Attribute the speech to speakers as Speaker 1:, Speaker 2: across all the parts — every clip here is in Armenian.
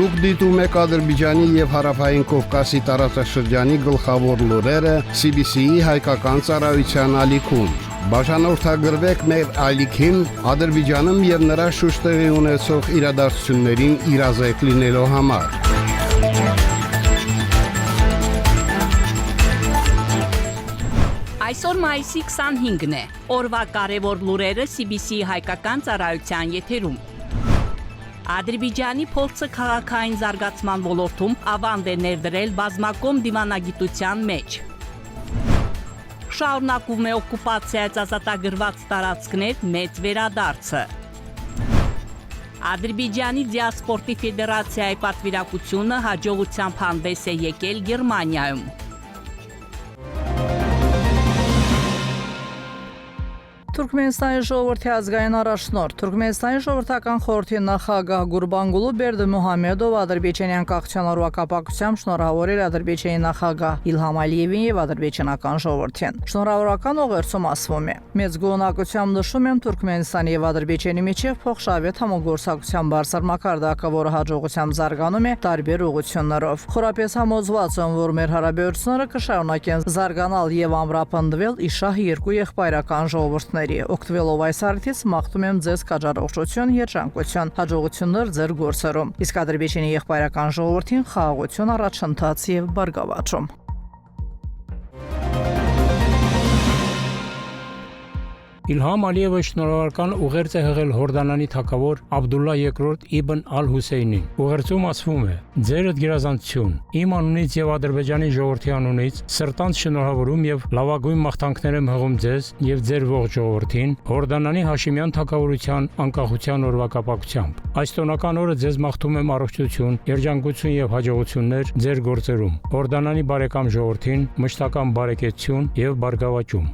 Speaker 1: Դուք դիտում եք Ադրբեջանի եւ Հարավային Կովկասի տարածաշրջանի գլխավոր լուրերը CBC-ի հայկական ծառայության ալիքում։ Բաժանորդագրվեք մեր ալիքին Ադրբեջանում եւ նրա շուրջ տեղի ունեցող իրադարձություններին իրազեկ լինելու համար։
Speaker 2: Այսօր մայիսի 25-ն է, օրվա կարևոր լուրերը CBC-ի հայկական ծառայության եթերում։ Ադրբեջանի փորձը քաղաքային զարգացման ոլորտում ավանդ է ներդրել բազմակողմ դիվանագիտության մեջ։ Շարունակվում է օկուպացիայից ազատագրված տարածքներ մեծ վերադարձը։ Ադրբեջանի դիասպորտի ֆեդերացիայի պատվիրակությունը հաջողությամբ հանդես է եկել Գերմանիայում։
Speaker 3: Թուրքմենստանի ժողովրդի ազգային առաջնորդ Թուրքմենստանի ժողովրդական խորհրդի նախագահ Գուրբանգուլու Բերդիմուհամեդով ադրբեջանյան կառավարության օրվա կապակցությամբ շնորհավորել Ադրբեջանի նախագահ Իլհամ Ալիևին եւ ադրբեջանական ժողովրդին։ Շնորհավորական ուղերձում ասվում է. «Մեծ գոհունակությամբ նշում եմ Թուրքմենստանի եւ Ադրբեջանի միջև փոխշավետ համագործակցության բարձր մակարդակը, որը հաջողությամբ զարգանում է տարբեր ուղղություններով։ Խորապես համոզված եմ, որ մեր հարաբերությունները կշարունակեն զարգանալ եւ ամրապնդվել իշահ երկու եղբայրական ժողովուրդների։ Օգտվելով այս արդից մաղթում եմ ձեզ քաջառողջություն, երջանկություն, հաջողություններ ձեր գործերում։ Իսկ Ադրբեջանի եղբայրական ժողովրդին խաղաղություն, առաջընթաց եւ բարգավաճում»։
Speaker 4: Իլհամ Ալիևը շնորհավորական ուղերձ է հղել Հորդանանի թագավոր Աբդուլլա II Իբն Ալ-Հուսեյնին։ Ուղերձում ասվում է. «Ձերդ գերազանցություն, իմ անունից եւ Ադրբեջանի ժողովրդի անունից սրտանց շնորհավորում եւ լավագույն մաղթանքներ եմ հղում ձեզ եւ ձեր ողջ ժողովրդին Հորդանանի Հաշիմյան թագավորության անկախության օրվա կապակցությամբ։ Այս տոնական օրը ձեզ մաղթում եմ առողջություն, երջանկություն եւ հաջողություններ ձեր գործերում։ Հորդանանի բարեկամ ժողովրդին մշտական բարեկեցություն եւ բարգավաճում»։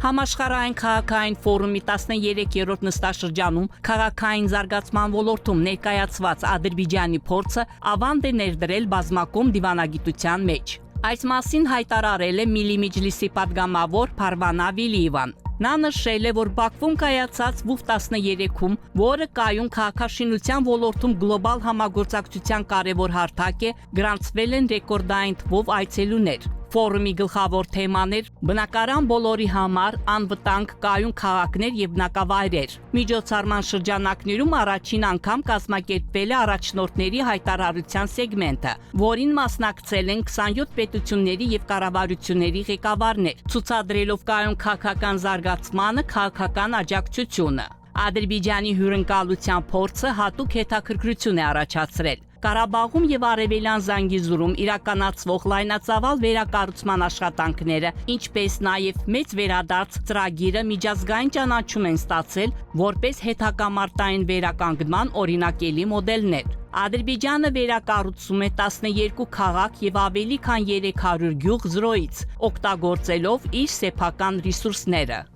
Speaker 2: Համաշխարհային քաղաքային ֆորումի 13-րդ նստաշրջանում քաղաքային զարգացման ոլորտում ներկայացված Ադրբեջանի փորձը ավանդ է ներդրել բազմակողմ դիվանագիտության մեջ։ Այս մասին հայտարարել է Միլի Մեջլիսի պատգամավոր Փարվանա Վիլիևան։ Նա նշել է, որ Բաքվում կայացած WUF 13-ում, որը կայուն քաղաքաշինության ոլորտում գլոբալ համագործակցության կարևոր հարթակ է, գրանցվել են ռեկորդային թվով այցելուներ։ Ֆորումի գլխավոր թեմաներ բնակարան բոլորի համար, անվտանգ կայուն քաղաքներ եւ բնակավայրեր։ Միջոցառման շրջանակներում առաջին անգամ կազմակերպվել է առաջնորդների հայտարարության սեգմենտը, որին մասնակցել են 27 պետությունների եւ կառավարությունների ղեկավարներ, ցուցադրելով կայուն քաղաքական զարգացմանը քաղաքական աջակցությունը։ Ադրբեջանի հյուրընկալության փորձը հատուկ հետաքրքրություն է առաջացրել։ Ղարաբաղում եւ Արևելյան Զանգեզուրում իրականացվող լայնածավալ վերակառուցման աշխատանքները, ինչպես նաեւ մեծ վերադարձ ծրագիրը միջազգային ճանաչում են ստացել որպես հետհակամարտային վերականգնման օրինակելի մոդելներ։ Ադրբեջանը վերակառուցում է 12 քաղաք եւ ավելի քան 300 գյուղ զրոյից, օգտագործելով իր սեփական ռեսուրսները։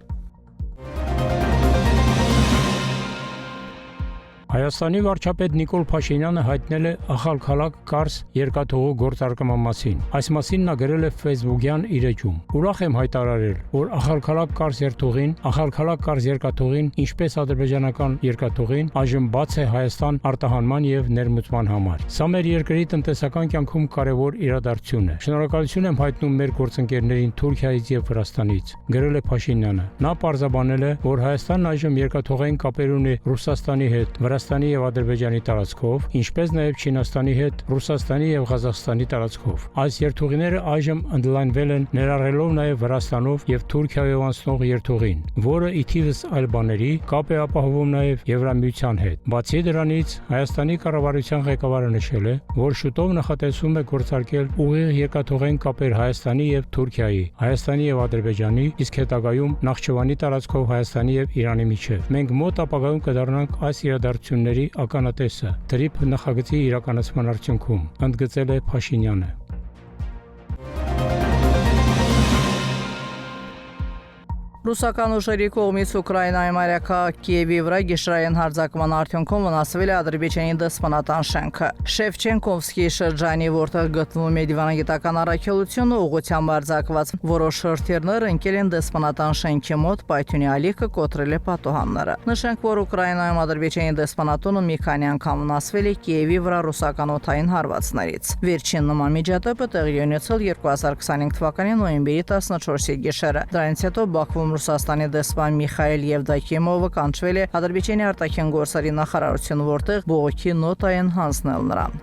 Speaker 4: Հայաստանի վարչապետ Նիկոլ Փաշինյանը հայտնել է Ախալքալակ Կարս երկաթուղու գործարկման մասին։ Այս մասին նա գրել է Facebook-յան իր էջում։ Ուրախ եմ հայտարարել, որ Ախալքալակ Կարս երթուղին, Ախալքալակ Կարս երկաթուղին, ինչպես ադրբեջանական երկաթուղին, այժմ բաց է Հայաստան արտահանման եւ ներմուծման համար։ Սա մեր երկրի տնտեսական կյանքում կարևոր իրադարձություն է։ Շնորհակալություն եմ հայտնում մեր գործընկերներին Թուրքիայից եւ Վրաստանից, գրել է Փաշինյանը։ Նա պարզաբանել է, որ Հայաստանն այժմ երկաթուղային կապեր ունի Ռուսաստանի հետ, Վրաստանի եւ Ադրբեջանի տարածքով, ինչպես նաեւ Չինաստանի հետ, Ռուսաստանի եւ Ղազախստանի տարածքով։ Այս երթուղիները այժմ ընդլայնվել են, ներառելով նաեւ Վրաստանով եւ Թուրքիայով անցնող երթուղին, որը ի թիվս այլ բաների կապ է ապահովում նաեւ Եվրամիության հետ։ Բացի դրանից, Հայաստանի կառավարության ղեկավարը նշել է, որ շուտով նախատեսում է գործարկել ուղիղ երկաթուղային կապեր Հայաստանի եւ Թուրքիայի, Հայաստանի եւ Ադրբեջանի, իսկ հետագայում Նախճիվանի տարածքով Հայաստանի եւ Իրանի միջև։ Մենք մոտ ապագայում կդառնանք այս իրադարձությունների ականատեսը TRIP նախագծի իրականացման արդյունքում, ընդգծել է Փաշինյանը։
Speaker 3: Ռուսական ուժերի կողմից Ուկրաինայի մայրաքաղաք Կիևի վրա գիշերային հարձակման արդյունքում վնասվել է Ադրբեջանի դեսպանատան շենքը։ Շևչենկովսկի շրջանի, որտեղ գտնվում է դիվանագիտական առաքելությունը, ուղղությամբ արձակված որոշ հրթիռներ ընկել են դեսպանատան շենքի մոտ, պայթյունի ալիքը կոտրել է պատուհանները։ Նշենք, որ Ուկրաինայում Ադրբեջանի դեսպանատունը մի քանի անգամ վնասվել է Կիևի վրա ռուսական օդային հարվածներից։ Վերջին նման միջադեպը տեղի ունեցել 2025 թվականի նոյեմբերի 14-ի գիշերը։ Դրանից հետո Բաքվում Ռուսաստանի դեսպան Միխայել Եվդոկիմովը կանչվել է Ադրբեջանի արտաքին գործերի նախարարություն, որտեղ բողոքի նոտա են հանձնել նրան։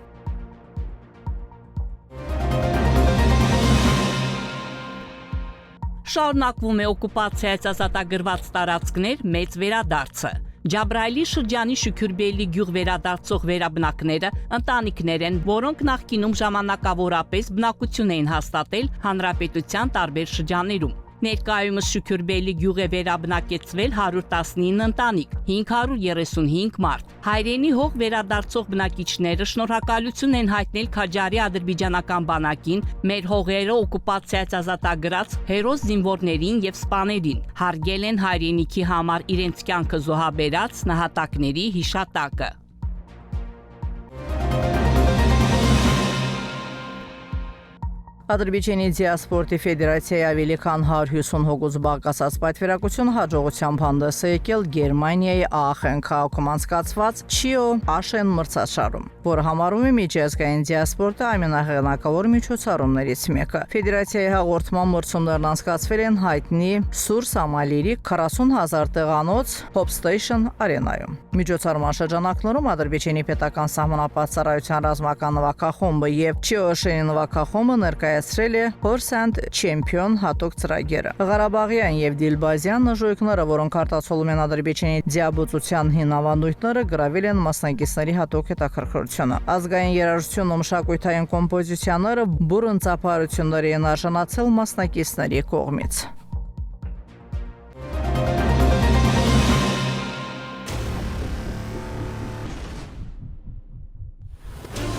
Speaker 2: Շարունակվում է օկուպացիայից ազատագրված տարածքներ մեծ վերադարձը։ Ջաբրայելի շրջանի Շուքյուրբեյլի գյուղ վերադարձող վերաբնակները ընտանիքներ են, որոնք նախկինում ժամանակավորապես բնակություն էին հաստատել հանրապետության տարբեր շրջաններում։ Ներկայումս Շուքյուրբեյլի գյուղ է վերաբնակեցվել 119 ընտանիք, 535 մարդ։ Հայրենի հող վերադարձող բնակիչները շնորհակալություն են հայտնել Քաջարի ադրբեջանական բանակին, մեր հողերը օկուպացիայից ազատագրած հերոս զինվորներին եւ սպաներին։ Հարգել են հայրենիքի համար իրենց կյանքը զոհաբերած նահատակների հիշատակը։
Speaker 3: Ադրբեջանի դիասպորտի ֆեդերացիայի ավելի քան 150 հոգուց բաղկացած պատվիրակություն հաջողությամբ հանդես է եկել Գերմանիայի Aachen քաղաքում անցկացված Chio Aschen մրցաշարում, որը համարվում է միջազգային դիասպորտի ամենահեղինակավոր միջոցառումներից մեկը։ Ֆեդերացիայի հաղորդման մրցումներն անցկացվել են հայտնի Սուր Սամալիրի 40,000 տեղանոց Hop Station արենայում։ Միջոցառման շրջանակներում Ադրբեջանի պետական սահմանապահ ծառայության ռազմական նվագախումբը եւ Chio Aschen նվագախումբը ներկայացրել է Horse and Champion հատուկ ծրագիրը։ Ղարաբաղյան եւ Դիլբազյան նժույգները, որոնք արտացոլում են Ադրբեջանի դիաբուծության հին ավանդույթները, գրավել են մասնակիցների հատուկ հետաքրքրությունը։ Ազգային երաժշտությունն ու մշակութային կոմպոզիցիաները բուռն ծափարությունների են արժանացել մասնակիցների կողմից։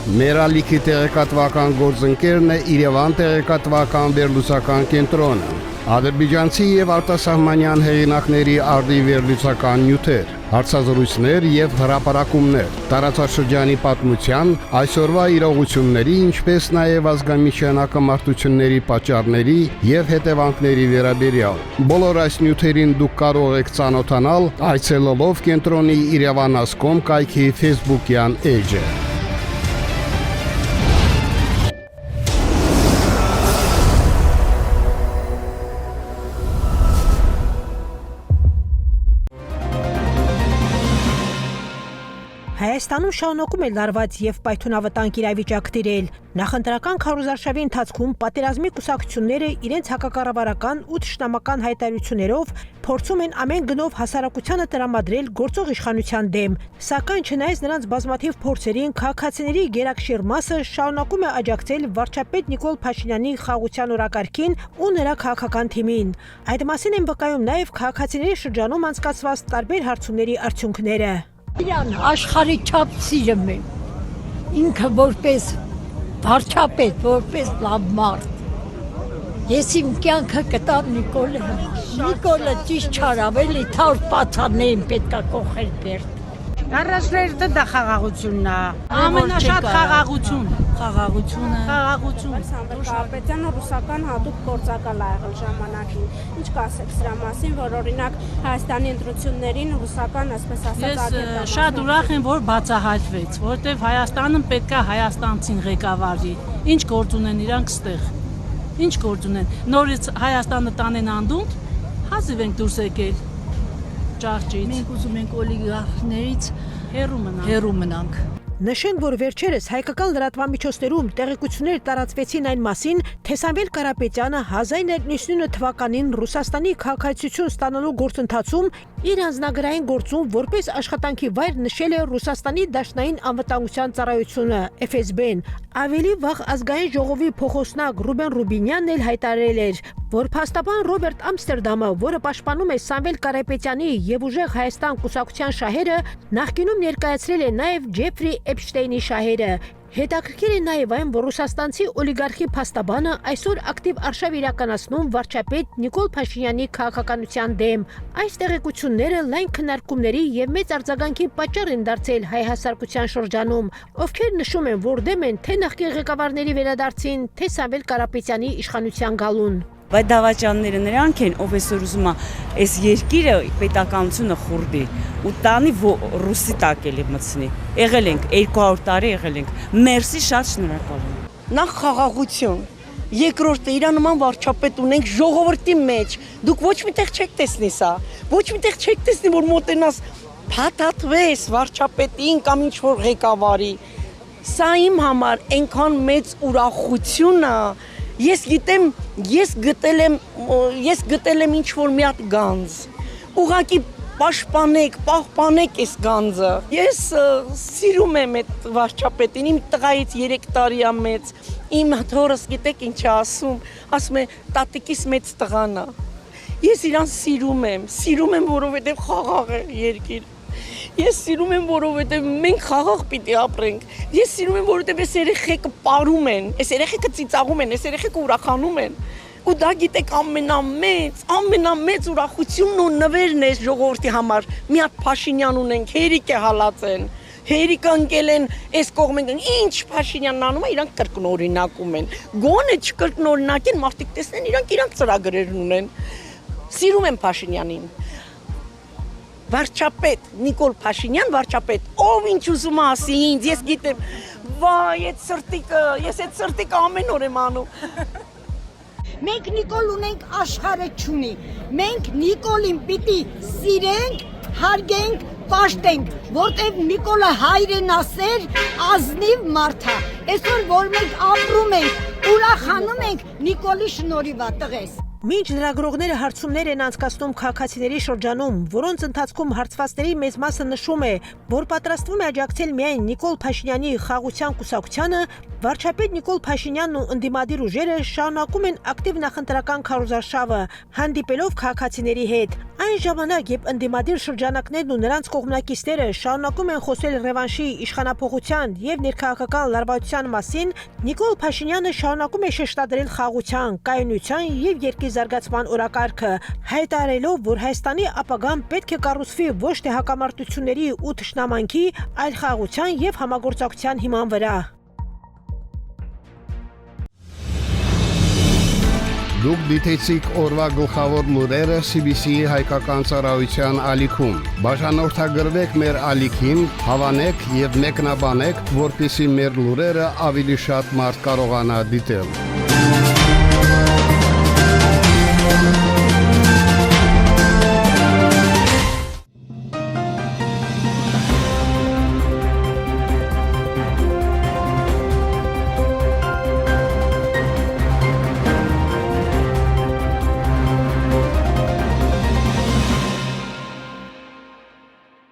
Speaker 1: Մեր ալիքի տեղեկատվական գործընկերն է Երևան տեղեկատվական վերլուծական կենտրոնը։ Ադրբեջանցի եւ արտասահմանյան հեղինակների արդի վերլուծական նյութեր, հարցազրույցներ եւ հրապարակումներ, տարածաշրջանի պատմության, այսօրվա իրողությունների, ինչպես նաեւ ազգամիջյան ակամարտությունների պատճառների եւ հետևանքների վերաբերյալ։ Բոլոր այս նյութերին դուք կարող եք ծանոթանալ այցելելով կենտրոնի Երևանասկոմ կայքի Facebook-յան էջը։
Speaker 5: Հայաստանում շարունակում է լարված եւ պայթունավտանգ իրավիճակ տիրել։ Նախընտրական քարոզարշավի ընթացքում պատերազմի կուսակցությունները իրենց հակակառավարական ու թշնամական հայտարարություններով փորձում են ամեն գնով հասարակությանը տրամադրել գործող իշխանության դեմ, սակայն չնայած նրանց բազմաթիվ փորձերին, քաղաքացիների գերակշիռ մասը շարունակում է աջակցել վարչապետ Նիկոլ Փաշինյանի խաղաղության օրակարգին ու նրա քաղաքական թիմին։ Այդ մասին են վկայում նաեւ քաղաքացիների շրջանում անցկացված տարբեր հարցումների արդյունքները։
Speaker 6: Իրան աշխարհի չափ սիրում եմ, ինքը որպես վարչապետ, որպես լավ մարդ, ես իմ կյանքը կտամ Նիկոլը, Նիկոլը ճիշտ չարավ, էլի թար պացաններին պետք է կողել բերդ։
Speaker 7: Առաջներդը դա խաղաղությունն է, ամենաշատ խաղաղությունը։
Speaker 8: Սամվել Կարապետյանը ռուսական հատուկ գործակալ ա եղել ժամանակին։ Ինչ կասեք սրա մասին, որ օրինակ Հայաստանի ընտրություններին ռուսական, այսպես ասած,
Speaker 7: Ես շատ ուրախ եմ, որ բացահայտվեց, որտեղ Հայաստանը պետք է հայաստանցին ղեկավարի։ Ինչ գործ ունեն իրանք ստեղ։ Ինչ գործ ունեն։ Նորից Հայաստանը տանեն անդունդ, հազիվ ենք դուրս եկել ճահճից։
Speaker 6: Մենք ուզում ենք օլիգարխներից
Speaker 7: հեռու մնանք։
Speaker 5: Նշենք, որ վերջերս հայկական լրատվամիջոցներում տեղեկություններ տարածվեցին այն մասին, թե Սամվել Կարապետյանը 1999 թվականին Ռուսաստանի քաղաքացիություն ստանալու գործընթացում իր անձնագրային գործում որպես աշխատանքի վայր նշել է Ռուսաստանի Դաշնային անվտանգության ծառայությունը FSB-ն։ Ավելի վաղ ազգային ժողովի փոխոսնակ Ռուբեն Ռուբինյանն էլ հայտարարել էր, որ փաստաբան Ռոբերտ Ամստերդամը, որը պաշտպանում է Սամվել Կարապետյանի եւ ուժեղ Հայաստան կուսակցության շահերը, նախկինում ներկայացրել է նաեւ Ջեֆրի Էփշտեյնի շահերը։ Հետաքրքիր է նաև այն, որ ռուսաստանցի օլիգարխի փաստաբանը այսօր ակտիվ արշավ իրականացնում վարչապետ Նիկոլ Փաշինյանի քաղաքականության դեմ։ Այս տեղեկությունները լայն քննարկումների եւ մեծ արձագանքի պատճառ են դարձել հայ հասարակության շրջանում, ովքեր նշում են, որ դեմ են թե նախկին ղեկավարների վերադարձին, թե Սամվել Կարապետյանի իշխանության գալուն։
Speaker 9: Բայց դավաճանները նրանք են, ով այսօր ուզում է այս երկիրը պետականությունը խուրդի ու տանի ռուսի տակ էլի մտցնի։ Եղել ենք 200 տարի եղել ենք։ Մերսի, շատ շնորհակալ եմ։
Speaker 10: Նախ խաղաղություն, երկրորդը իր նման վարչապետ ունենք ժողովրդի մեջ։ Դուք ոչ միտեղ չեք տեսնի սա։ Ոչ միտեղ չեք տեսնի, որ մոտենաս փաթաթվես վարչապետին կամ ինչ որ ղեկավարի։ Սա իմ համար այնքան մեծ ուրախություն է։ Ես գիտեմ, ես գտել եմ ինչ որ մի հատ գանձ։ Ուղղակի պահպանեք այս գանձը։ Ես սիրում եմ այդ վարչապետին, իմ տղայից 3 տարի է մեծ։ Իմ թորս գիտեք ինչ է ասում է տատիկիս մեծ տղան է։ Ես իրան սիրում եմ, որովհետև խաղաղ է երկիր։ Ես սիրում եմ, որովհետև մենք խաղաղ պիտի ապրենք։ Ես սիրում եմ, որովհետև այս երեխեքը պարում են, այս երեխեքը ծիծաղում են, այս երեխեքը ուրախանում են։ Ու դա գիտեք ամենամեծ ուրախությունն ու նվերն է ժողովրդի համար։ Մի հատ Փաշինյան ունենք, հերիք է հալածեն։ Հերիք ընկել են այս կողմեն, ինչ Փաշինյանն անում է, իրանք կրկնօրինակում են։ Գոնե չկրկնօրինակեն, մարդիկ տեսնեն, իրանք ծրագրեր ունեն։ Սիրում եմ Փաշինյանին։ Վարչապետ Նիկոլ Փաշինյան, վարչապետ, ով ինչ ուզում է ասի ինձ, ես գիտեմ, վայ, ես այդ սրտիկը ամեն օր եմ անում։
Speaker 6: Մենք Նիկոլ ունենք, աշխարհը չունի։ Մենք Նիկոլին պիտի սիրենք, հարգենք, պաշտենք, որտեղ Նիկոլը հայրենասեր, ազնիվ մարդ է։ Այսօր որ մենք ապրում ենք, ուրախանում ենք Նիկոլի շնորհիվ տղես։
Speaker 5: Մինչ լրագրողները հարցումներ են անցկացնում քաղաքացիների շրջանում, որոնց ընթացքում հարցվածների մեծ մասը նշում է, որ պատրաստվում է աջակցել միայն Նիկոլ Փաշինյանի խաղաղության կուսակցությանը, վարչապետ Նիկոլ Փաշինյանն ու ընդդիմադիր ուժերը շարունակում են ակտիվ նախընտրական քարոզարշավը, հանդիպելով քաղաքացիների հետ։ Այն ժամանակ, երբ ընդդիմադիր շրջանակներն ու նրանց կողմնակիցները շարունակում են խոսել ռևանշի, իշխանափոխության եւ ներքաղաքական լարվածության մասին, Նիկոլ Փաշինյանը շարունակում է շեշտադրել խաղաղության, կայունության եւ երկրի զարգացման օրակարգը, հայտարարելով, որ Հայաստանի ապագան պետք է կառուցվի ոչ թե հակամարտությունների ու թշնամանքի, այլ խաղաղության եւ համագործակցության հիման վրա։
Speaker 1: Դուք դիտեցիք օրվա գլխավոր լուրերը CBC-ի հայկական ծառայության ալիքում։ Բաժանորդագրվեք մեր ալիքին, հավանեք եւ մեկնաբանեք, որպեսզի մեր լուրերը ավելի շատ մարդ կարողանա դիտել։